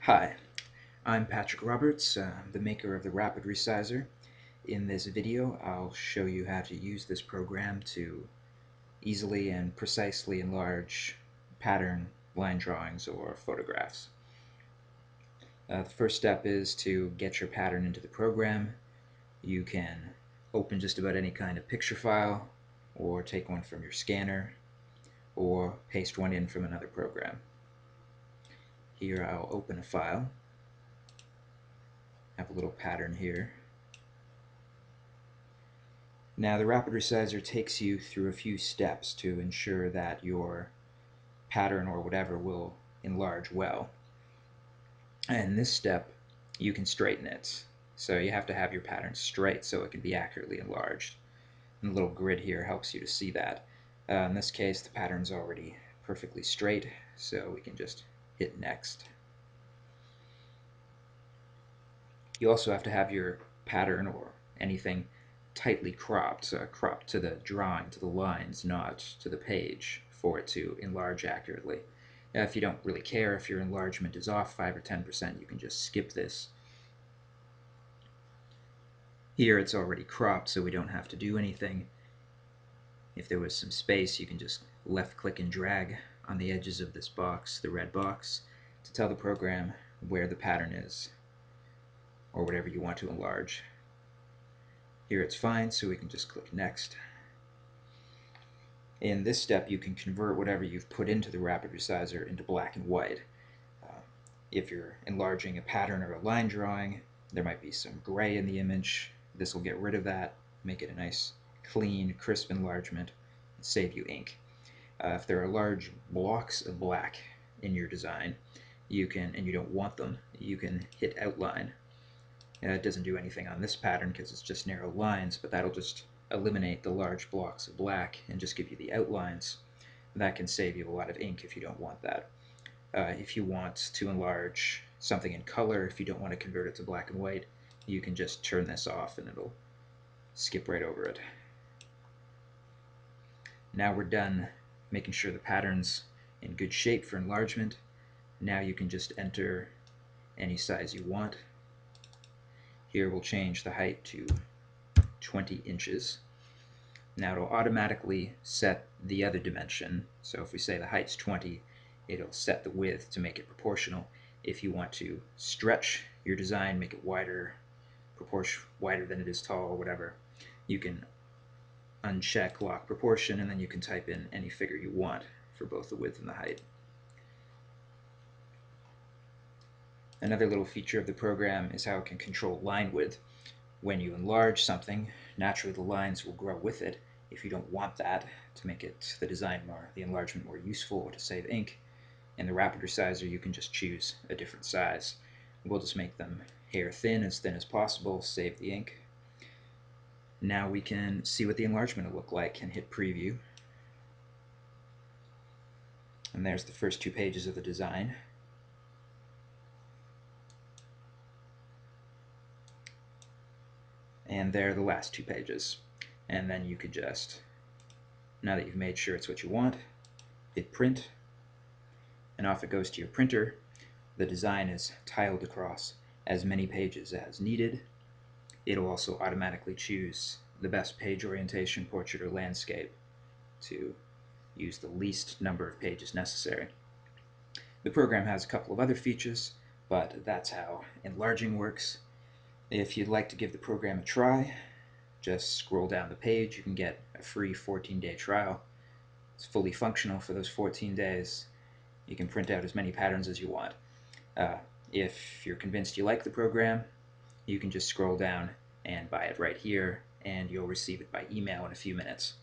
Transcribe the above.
Hi, I'm Patrick Roberts, the maker of the Rapid Resizer. In this video, I'll show you how to use this program to easily and precisely enlarge pattern line drawings or photographs. The first step is to get your pattern into the program. You can open just about any kind of picture file, or take one from your scanner, or paste one in from another program. Here I'll open a file. Have a little pattern here. Now the Rapid Resizer takes you through a few steps to ensure that your pattern or whatever will enlarge well. And this step, you can straighten it. So you have to have your pattern straight so it can be accurately enlarged. And the little grid here helps you to see that. In this case, the pattern's already perfectly straight, so we can just hit next. You also have to have your pattern or anything tightly cropped, cropped to the drawing, to the lines, not to the page, for it to enlarge accurately. If you don't really care if your enlargement is off 5 or 10%, you can just skip this. Here it's already cropped, so we don't have to do anything. If there was some space, you can just left click and drag on the edges of this box, the red box, to tell the program where the pattern is, or whatever you want to enlarge. Here it's fine, so we can just click next. In this step, you can convert whatever you've put into the Rapid Resizer into black and white. If you're enlarging a pattern or a line drawing, there might be some gray in the image. This will get rid of that, make it a nice, clean, crisp enlargement, and save you ink. If there are large blocks of black in your design, you can, and you don't want them, you can hit outline. It doesn't do anything on this pattern because it's just narrow lines, but that'll just eliminate the large blocks of black and just give you the outlines. That can save you a lot of ink if you don't want that. If you want to enlarge something in color, if you don't want to convert it to black and white, you can just turn this off and it'll skip right over it. Now we're done making sure the pattern's in good shape for enlargement. Now you can just enter any size you want. Here we'll change the height to 20 inches. Now it'll automatically set the other dimension. So if we say the height's 20, it'll set the width to make it proportional. If you want to stretch your design, make it wider, wider than it is tall, or whatever, you can uncheck lock proportion, and then you can type in any figure you want for both the width and the height. Another little feature of the program is how it can control line width. When you enlarge something, naturally the lines will grow with it. If you don't want that, to make it the enlargement more useful, or to save ink, in the Rapid Resizer you can just choose a different size. We'll just make them hair thin as possible, save the ink. Now we can see what the enlargement will look like and hit preview. And there's the first 2 pages of the design. And there are the last 2 pages. And then you could just, now that you've made sure it's what you want, hit print, and off it goes to your printer. The design is tiled across as many pages as needed. It'll also automatically choose the best page orientation, portrait or landscape, to use the least number of pages necessary. The program has a couple of other features, but that's how enlarging works. If you'd like to give the program a try, just scroll down the page. You can get a free 14-day trial. It's fully functional for those 14 days. You can print out as many patterns as you want. If you're convinced you like the program, you can just scroll down and buy it right here, and you'll receive it by email in a few minutes.